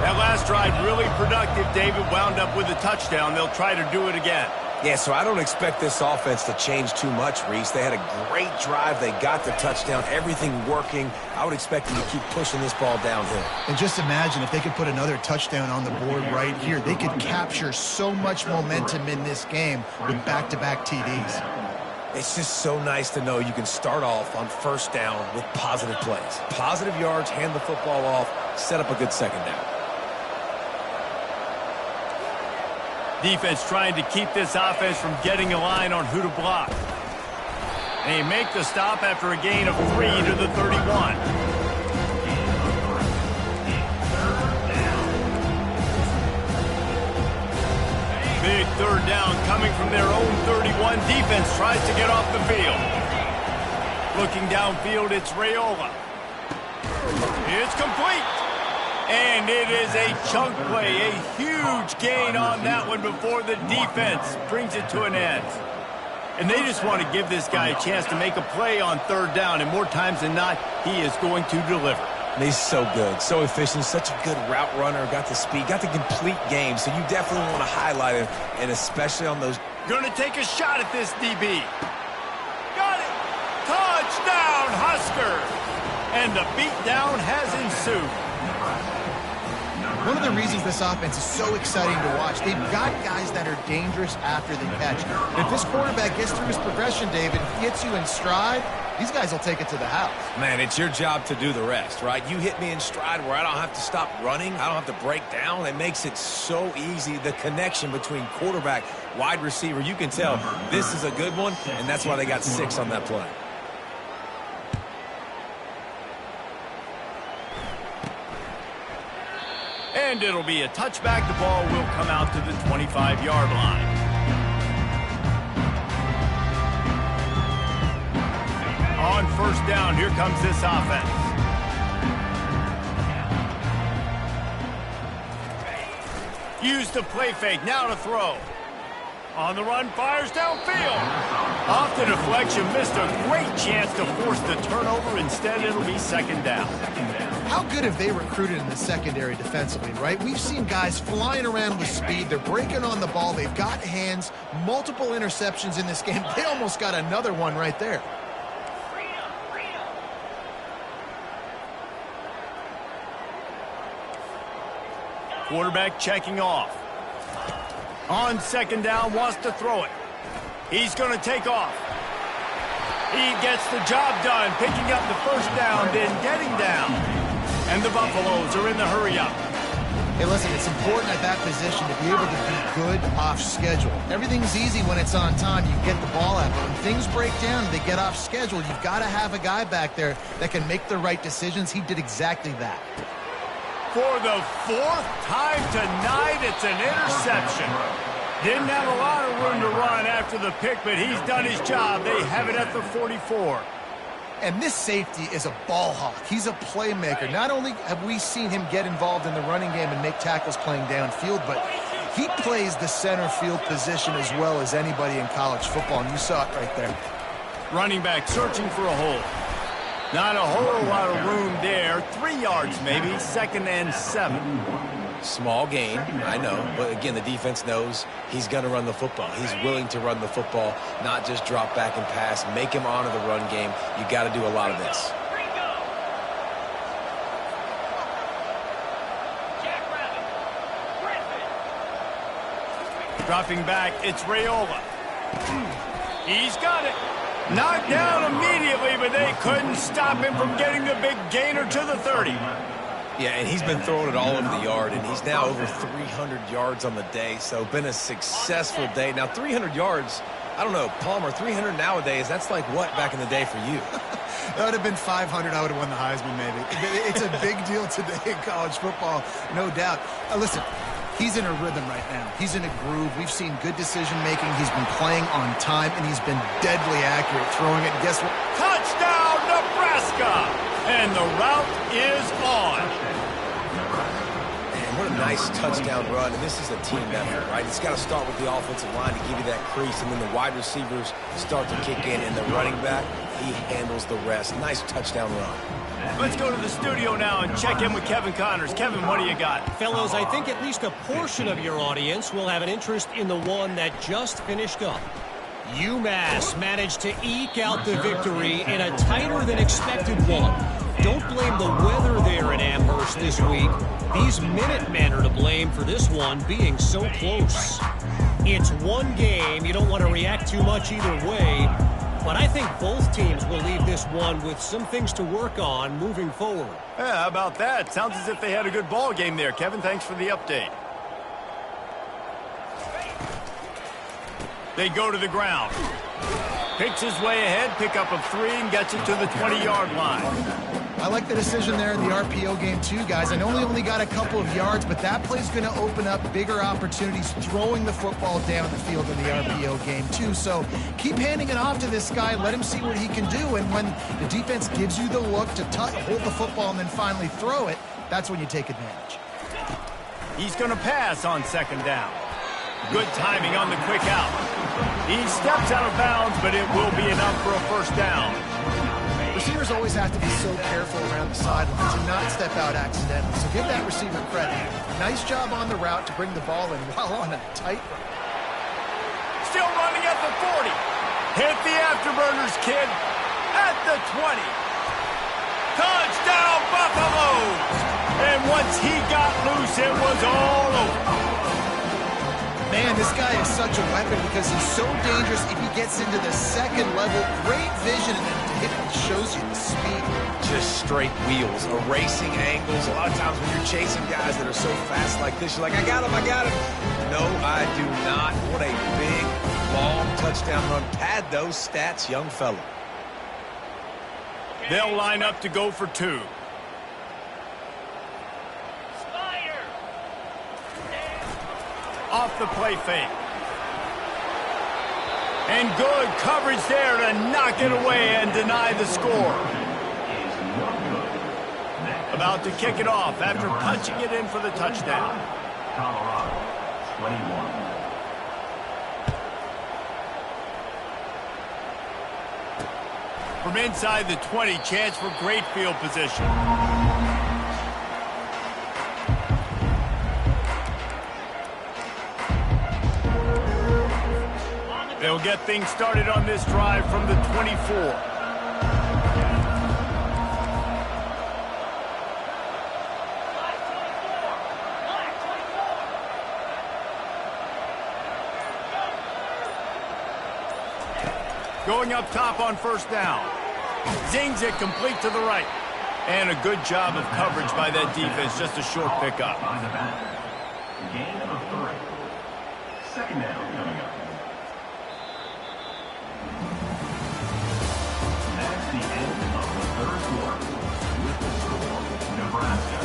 That last drive really productive. David wound up with a touchdown. They'll try to do it again. Yeah, so I don't expect this offense to change too much, Reese. They had a great drive. They got the touchdown. Everything working. I would expect them to keep pushing this ball downhill. And just imagine if they could put another touchdown on the board right here. They could capture so much momentum in this game with back-to-back TDs. It's just so nice to know you can start off on first down with positive plays. Positive yards, hand the football off, set up a good second down. Defense trying to keep this offense from getting a line on who to block. They make the stop after a gain of 3 to the 31. Big third down coming from their own 31. Defense tries to get off the field. Looking downfield, it's Raiola. It's complete. And it is a chunk play, a huge gain on that one before the defense brings it to an end. And they just want to give this guy a chance to make a play on third down, and more times than not, he is going to deliver. He's so good, so efficient, such a good route runner, got the speed, got the complete game, so you definitely want to highlight him, and especially on those. Going to take a shot at this DB. Got it! Touchdown, Huskers! And the beatdown has ensued. One of the reasons this offense is so exciting to watch, they've got guys that are dangerous after the catch. If this quarterback gets through his progression, David, gets you in stride, these guys will take it to the house. Man, it's your job to do the rest, right? You hit me in stride where I don't have to stop running. I don't have to break down. It makes it so easy. The connection between quarterback, wide receiver, you can tell this is a good one, and that's why they got 6 on that play. And it'll be a touchback. The ball will come out to the 25-yard line. On first down, here comes this offense. Use the play fake, now to throw. On the run, fires downfield. Off the deflection, missed a great chance to force the turnover. Instead, it'll be second down. How good have they recruited in the secondary defensively, right? We've seen guys flying around with speed. They're breaking on the ball. They've got hands, multiple interceptions in this game. They almost got another one right there. Quarterback checking off. On second down, wants to throw it. He's going to take off. He gets the job done, picking up the first down, then getting down. And the Buffaloes are in the hurry-up. Hey, listen, it's important at that position to be able to be good off schedule. Everything's easy when it's on time. You get the ball out. But when things break down and they get off schedule, you've got to have a guy back there that can make the right decisions. He did exactly that. For the 4th time tonight, it's an interception. Didn't have a lot of room to run after the pick, but he's done his job. They have it at the 44. And this safety is a ball hawk. He's a playmaker. Not only have we seen him get involved in the running game and make tackles playing downfield, but he plays the center field position as well as anybody in college football, and you saw it right there. Running back searching for a hole. Not a whole lot of room there. 3 yards maybe, 2nd and 7. Small gain, I know, but again, the defense knows he's going to run the football. He's willing to run the football, not just drop back and pass, make him honor the run game. You got to do a lot of this. Dropping back, it's Raiola. He's got it. Knocked down immediately, but they couldn't stop him from getting the big gainer to the 30. Yeah, and he's been throwing it all over the yard, and he's now over 300 yards on the day, so been a successful day. Now, 300 yards, I don't know, Palmer, 300 nowadays, that's like what back in the day for you? That would have been 500. I would have won the Heisman, maybe. It's a big deal today in college football, no doubt. Listen, He's in a rhythm right now. He's in a groove. We've seen good decision-making. He's been playing on time, and he's been deadly accurate throwing it. And guess what? Touchdown, Nebraska! And the route is on. Man, what a nice touchdown run. And this is a team effort, right? It's got to start with the offensive line to give you that crease, and then the wide receivers start to kick in, and the running back, he handles the rest. Nice touchdown run. Let's go to the studio now and check in with Kevin Connors. Kevin, what do you got? Fellows, I think at least a portion of your audience will have an interest in the one that just finished up. UMass managed to eke out the victory in a tighter-than-expected one. Don't blame the weather there in Amherst this week. These Minutemen are to blame for this one being so close. It's one game. You don't want to react too much either way. But I think both teams will leave this one with some things to work on moving forward. Yeah, how about that? Sounds as if they had a good ball game there. Kevin, thanks for the update. They go to the ground. Picks his way ahead, pick up of 3, and gets it to the 20-yard line. I like the decision there in the RPO game too, guys. I know he only got a couple of yards, but that play's going to open up bigger opportunities throwing the football down the field in the RPO game too. So keep handing it off to this guy. Let him see what he can do. And when the defense gives you the look to hold the football and then finally throw it, that's when you take advantage. He's going to pass on second down. Good timing on the quick out. He steps out of bounds, but it will be enough for a first down. Receivers always have to be so careful around the sidelines and not step out accidentally. So give that receiver credit. Nice job on the route to bring the ball in while on a tight run. Still running at the 40. Hit the afterburners, kid. At the 20. Touchdown, Buffaloes! And once he got loose, it was all over. Man, this guy is such a weapon because he's so dangerous if he gets into the second level. Great vision, and then it shows you the speed. Just straight wheels, erasing angles. A lot of times when you're chasing guys that are so fast like this, you're like, I got him. No, I do not. What a big, long touchdown run. Pad those stats, young fella. They'll line up to go for 2. Off the play fake. And good coverage there to knock it away and deny the score. About to kick it off after punching it in for the touchdown. Colorado, 21. From inside the 20, chance for great field position. They'll get things started on this drive from the 24. Going up top on first down. Zings it complete to the right. And a good job of coverage by that defense. Just a short pickup. By the back. Gain of 3. Second down coming up. That's the end of the third quarter. With the score, Nebraska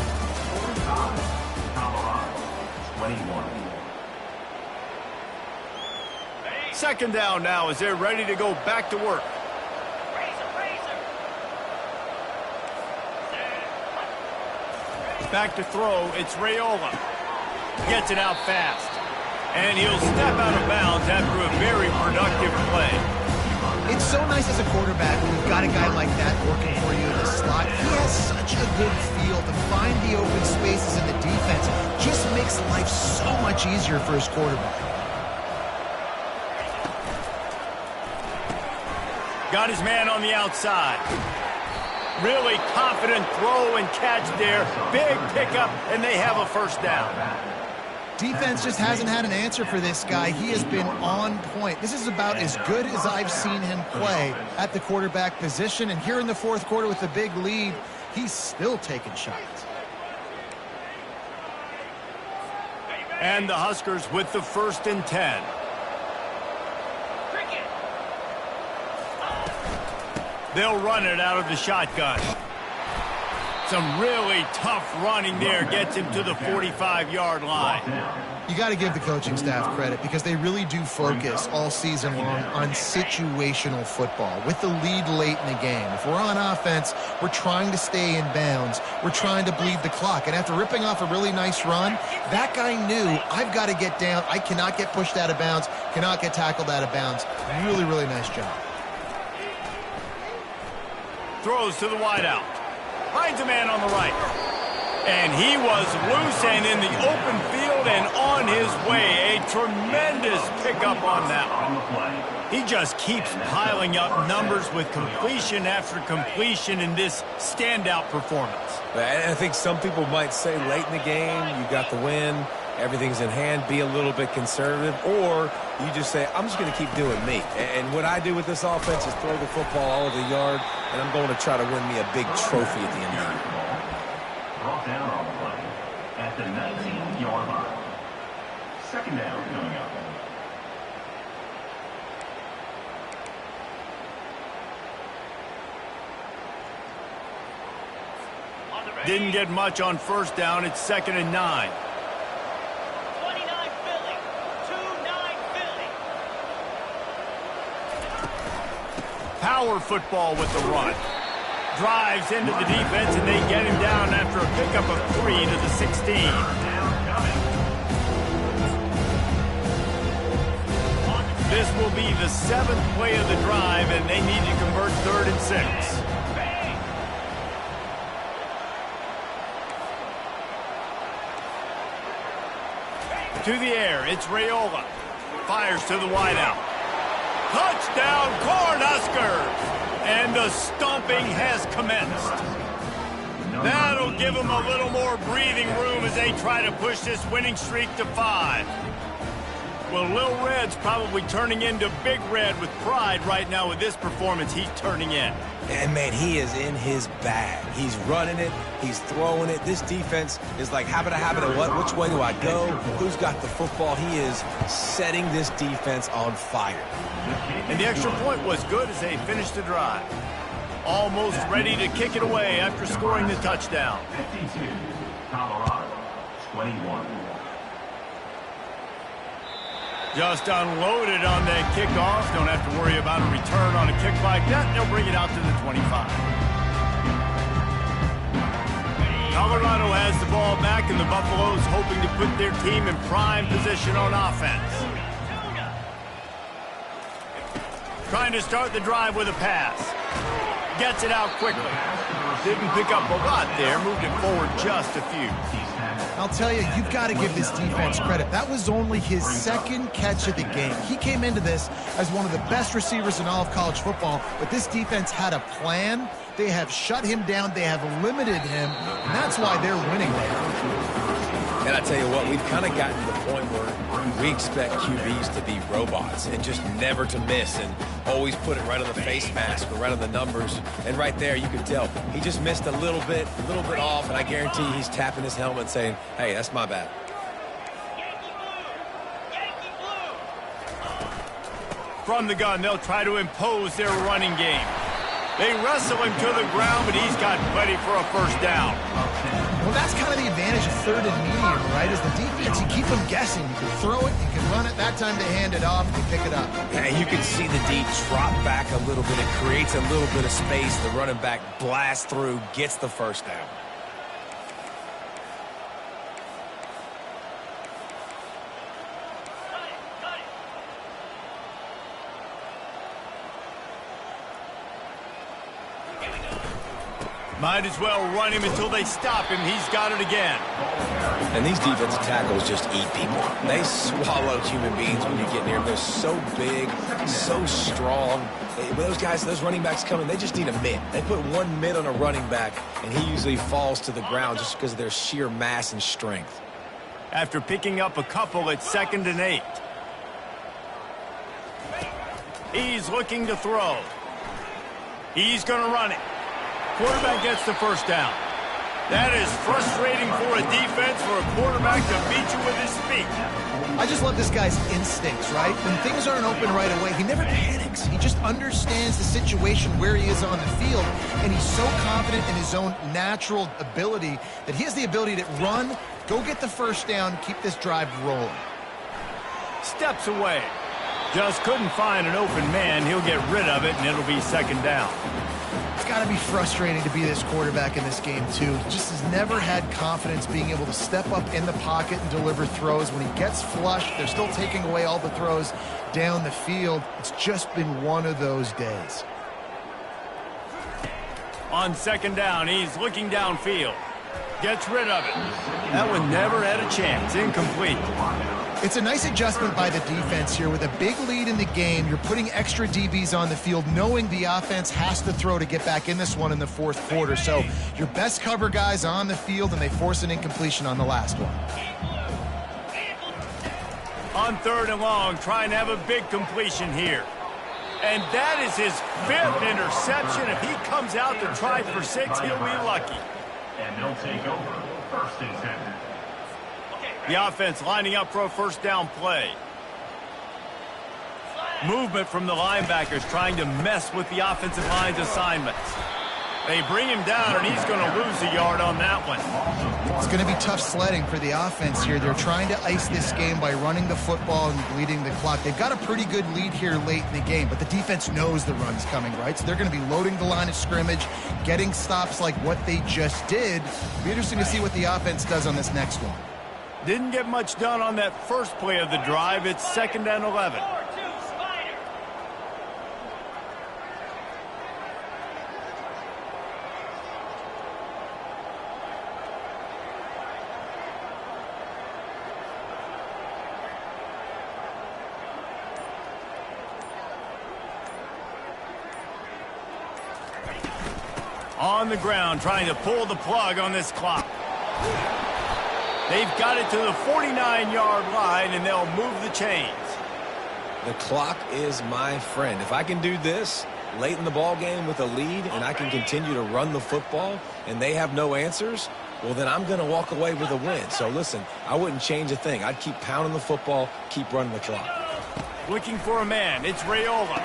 45, Colorado 21. Second down now as they're ready to go back to work. Back to throw, it's Raiola. Gets it out fast. And he'll step out of bounds after a very productive play. It's so nice as a quarterback when you've got a guy like that working for you in the slot. He has such a good feel to find the open spaces in the defense. Just makes life so much easier for his quarterback. Got his man on the outside. Really confident throw and catch there. Big pickup, and they have a first down. Defense just hasn't had an answer for this guy. He has been on point. This is about as good as I've seen him play at the quarterback position. And here in the fourth quarter with the big lead, he's still taking shots. And the Huskers with the 1st and 10. They'll run it out of the shotgun. Some really tough running there gets him to the 45-yard line. You got to give the coaching staff credit because they really do focus all season long on situational football with the lead late in the game. If we're on offense, we're trying to stay in bounds. We're trying to bleed the clock. And after ripping off a really nice run, that guy knew, I've got to get down. I cannot get pushed out of bounds, cannot get tackled out of bounds. Really, really nice job. Throws to the wideout. Finds a man on the right. And he was loose and in the open field and on his way. A tremendous pickup on that one. He just keeps piling up numbers with completion after completion in this standout performance. And I think some people might say late in the game, you got the win, everything's in hand, be a little bit conservative, or you just say, I'm just going to keep doing me. And what I do with this offense is throw the football all over the yard, and I'm going to try to win me a big trophy at the end of the year. Brought down on the play at the 19-yard line. Second down coming up. Didn't get much on first down. It's 2nd and 9. 29 Philly. 2-9 Philly. Power football with the run. Drives into the defense, and they get him down after a pickup of 3 to the 16. This will be the 7th play of the drive, and they need to convert 3rd and 6. To the air, it's Raiola. Fires to the wideout. Touchdown, Cornhuskers! And the stomping has commenced. That'll give them a little more breathing room as they try to push this winning streak to 5. Well, Lil Red's probably turning into Big Red with pride right now with this performance he's turning in. And, man, he is in his bag. He's running it. He's throwing it. This defense is like, habit, what? Which way do I go? Who's got the football? He is setting this defense on fire. And the extra point was good as they finished the drive. Almost ready to kick it away after scoring the touchdown. 52, Colorado, 21. Just unloaded on that kickoff. Don't have to worry about a return on a kick like that. They'll bring it out to the 25. Colorado has the ball back, and the Buffaloes hoping to put their team in prime position on offense. Trying to start the drive with a pass. Gets it out quickly. Didn't pick up a lot there. Moved it forward just a few. I'll tell you, you've got to give this defense credit. That was only his 2nd catch of the game. He came into this as one of the best receivers in all of college football, but this defense had a plan. They have shut him down. They have limited him, and that's why they're winning there. And I tell you what, we've kind of gotten to the point where we expect QBs to be robots and just never to miss and always put it right on the face mask or right on the numbers. And right there, you could tell he just missed a little bit off, and I guarantee he's tapping his helmet saying, hey, that's my bad. From the gun, they'll try to impose their running game. They wrestle him to the ground, but he's got plenty for a first down. Well, that's kind of the advantage of 3rd and medium, right? Is the defense, you keep them guessing. You can throw it, you can run it. That time they hand it off, they pick it up. And you can see the D drop back a little bit. It creates a little bit of space. The running back blasts through, gets the first down. Might as well run him until they stop him. He's got it again. And these defensive tackles just eat people. They swallow human beings when you get near them. They're so big, so strong. When those guys, those running backs come in, they just need a mitt. They put one mitt on a running back, and he usually falls to the ground just because of their sheer mass and strength. After picking up a couple, it's 2nd and 8. He's looking to throw. He's going to run it. Quarterback gets the first down. That is frustrating for a defense, for a quarterback to beat you with his feet. I just love this guy's instincts, right? When things aren't open right away, he never panics. He just understands the situation where he is on the field, and he's so confident in his own natural ability that he has the ability to run, go get the first down, keep this drive rolling. Steps away. Just couldn't find an open man. He'll get rid of it, and it'll be second down. It's got to be frustrating to be this quarterback in this game, too. He just has never had confidence being able to step up in the pocket and deliver throws. When he gets flushed, they're still taking away all the throws down the field. It's just been one of those days. On second down, he's looking downfield. Gets rid of it. That one never had a chance. Incomplete. It's a nice adjustment by the defense here. With a big lead in the game, you're putting extra DBs on the field, knowing the offense has to throw to get back in this one in the fourth quarter. So your best cover guys on the field, and they force an incompletion on the last one. On third and long, trying to have a big completion here. And that is his 5th interception. If he comes out to try for 6, he'll be lucky. And they'll take over first and 10. The offense lining up for a first down play. Movement from the linebackers trying to mess with the offensive line's assignments. They bring him down, and he's going to lose a yard on that one. It's going to be tough sledding for the offense here. They're trying to ice this game by running the football and bleeding the clock. They've got a pretty good lead here late in the game, but the defense knows the run's coming, right? So they're going to be loading the line of scrimmage, getting stops like what they just did. It'll be interesting to see what the offense does on this next one. Didn't get much done on that first play of the drive. It's second and 11. On the ground, trying to pull the plug on this clock. They've got it to the 49-yard line, and they'll move the chains. The clock is my friend. If I can do this late in the ball game with a lead, and I can continue to run the football, and they have no answers, well, then I'm going to walk away with a win. So, listen, I wouldn't change a thing. I'd keep pounding the football, keep running the clock. Looking for a man. It's Raiola.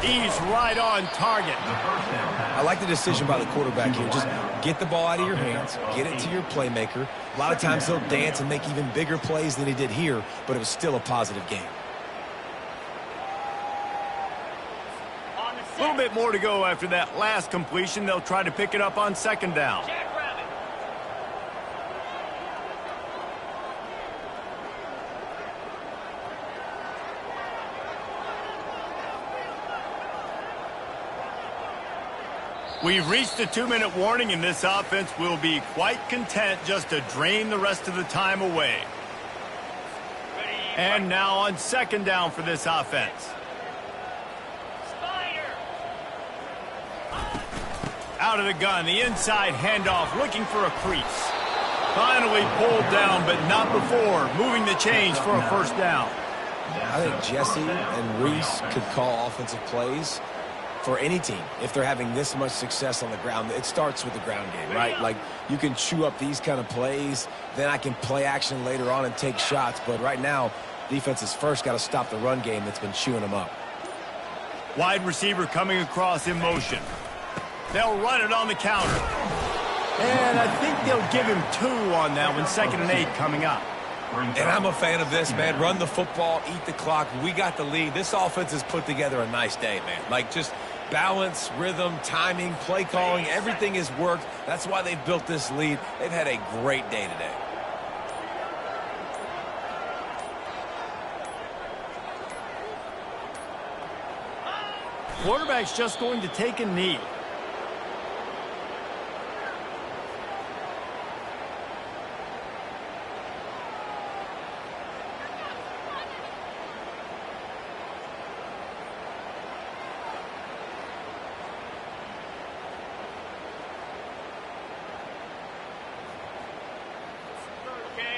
He's right on target. I like the decision by the quarterback here. Just get the ball out of your hands, get it to your playmaker. A lot of times he'll dance and make even bigger plays than he did here, but it was still a positive game. A little bit more to go after that last completion. They'll try to pick it up on second down. We've reached a 2-minute warning, and this offense will be quite content just to drain the rest of the time away. And now on second down for this offense. Out of the gun, the inside handoff, looking for a crease. Finally pulled down, but not before moving the chains for a first down. I think Jesse and Reese could call offensive plays for any team if they're having this much success on the ground. It starts with the ground game, right? Like, you can chew up these kind of plays, then I can play action later on and take shots. But right now, defense has first got to stop the run game that's been chewing them up. Wide receiver coming across in motion. They'll run it on the counter. And I think they'll give him 2 on that one. 2nd and 8 coming up. And I'm a fan of this, man. Run the football, eat the clock. We got the lead. This offense has put together a nice day, man. Like, just balance, rhythm, timing, play calling, everything has worked. That's why they've built this lead. They've had a great day today. Quarterback's just going to take a knee.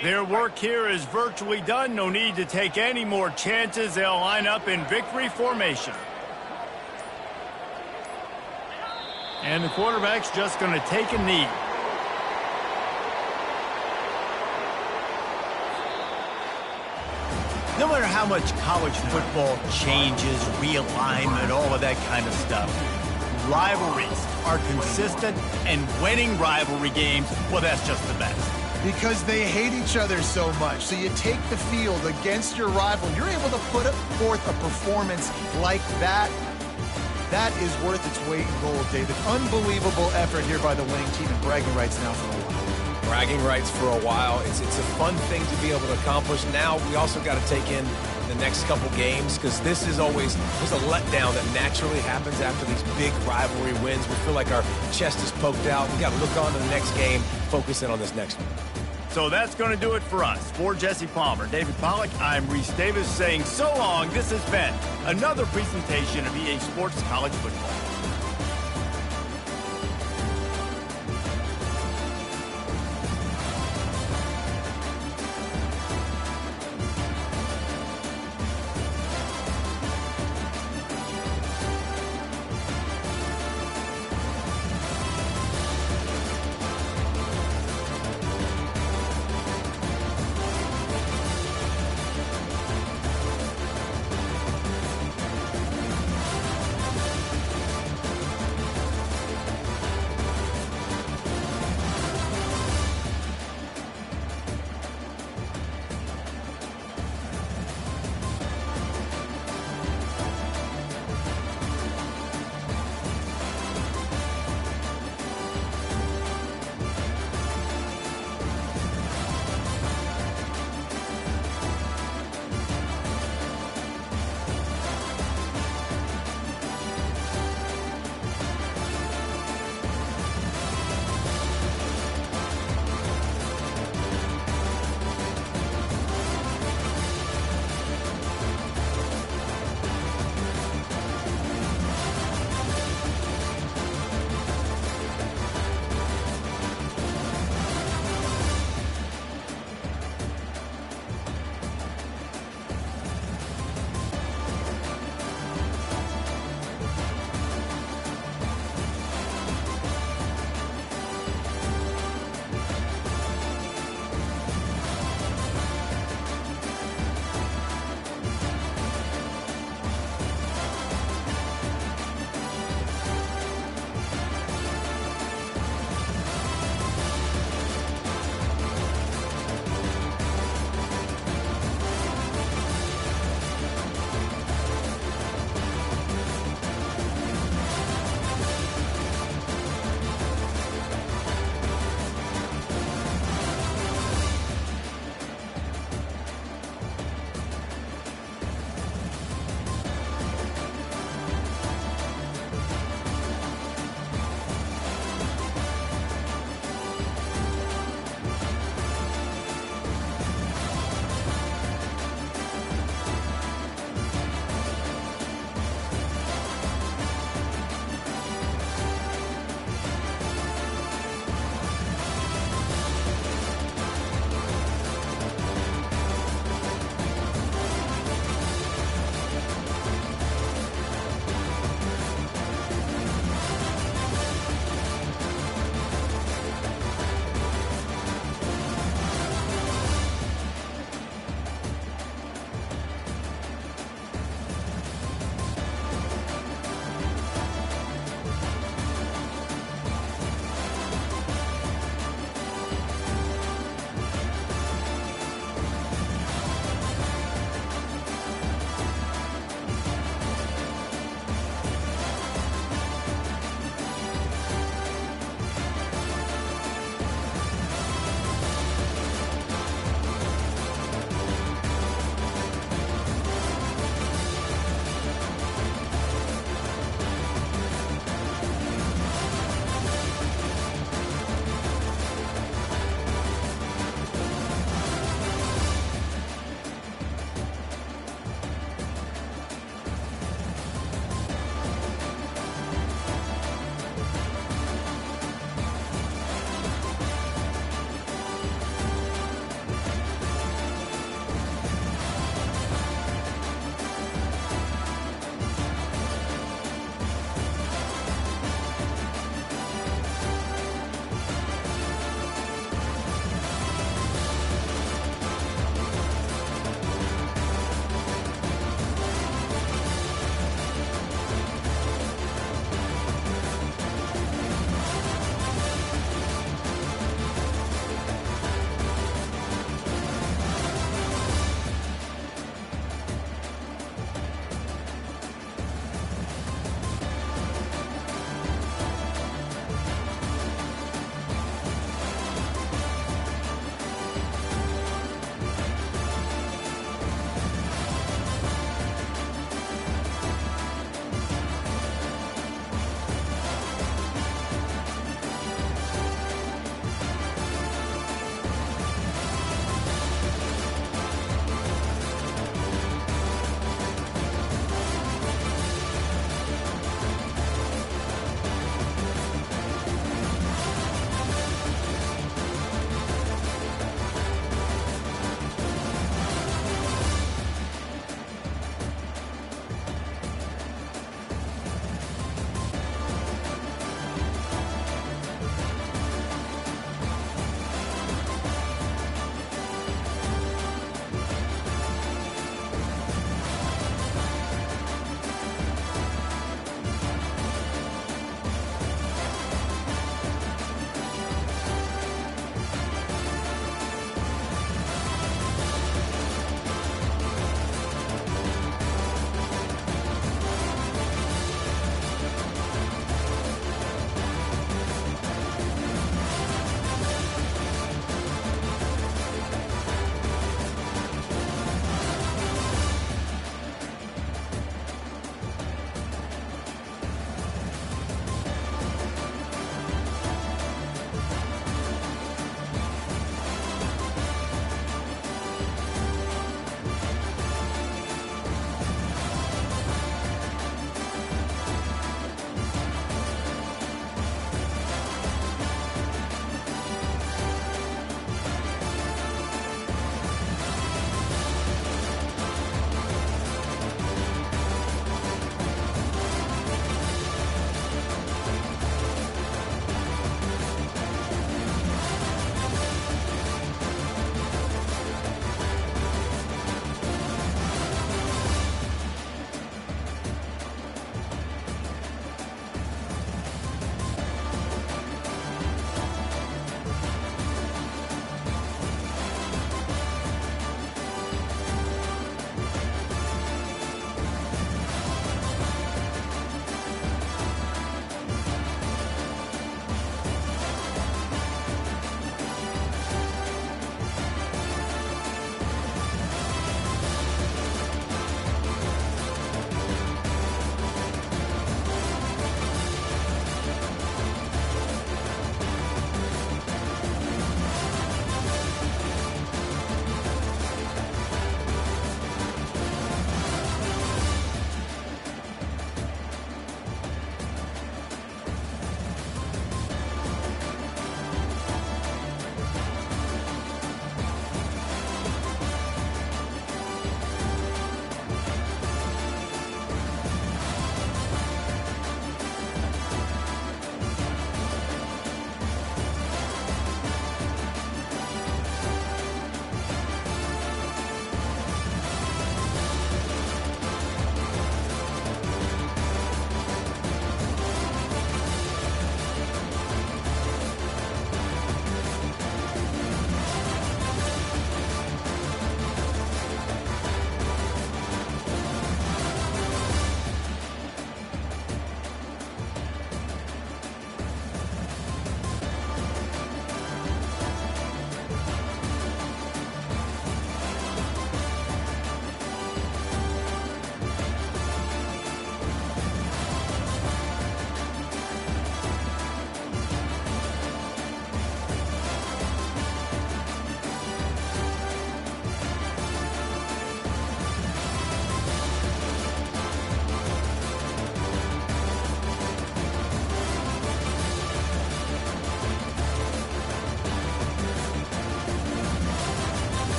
Their work here is virtually done. No need to take any more chances. They'll line up in victory formation. And the quarterback's just going to take a knee. how much college football changes, realignment, all of that kind of stuff. Rivalries are consistent, and winning rivalry games, well, that's just the best. Because they hate each other so much. So you take the field against your rival. You're able to put forth a performance like that. That is worth its weight in gold, David. Unbelievable effort here by the winning team, and bragging rights now for a while. Bragging rights for a while. It's a fun thing to be able to accomplish. Now we also got to take in the next couple games, because this is always, there's a letdown that naturally happens after these big rivalry wins. We feel like our chest is poked out. We got to look on to the next game, focus in on this next one. So that's going to do it for us. For Jesse Palmer, David Pollack, I'm Reese Davis saying so long. This has been another presentation of EA Sports College Football.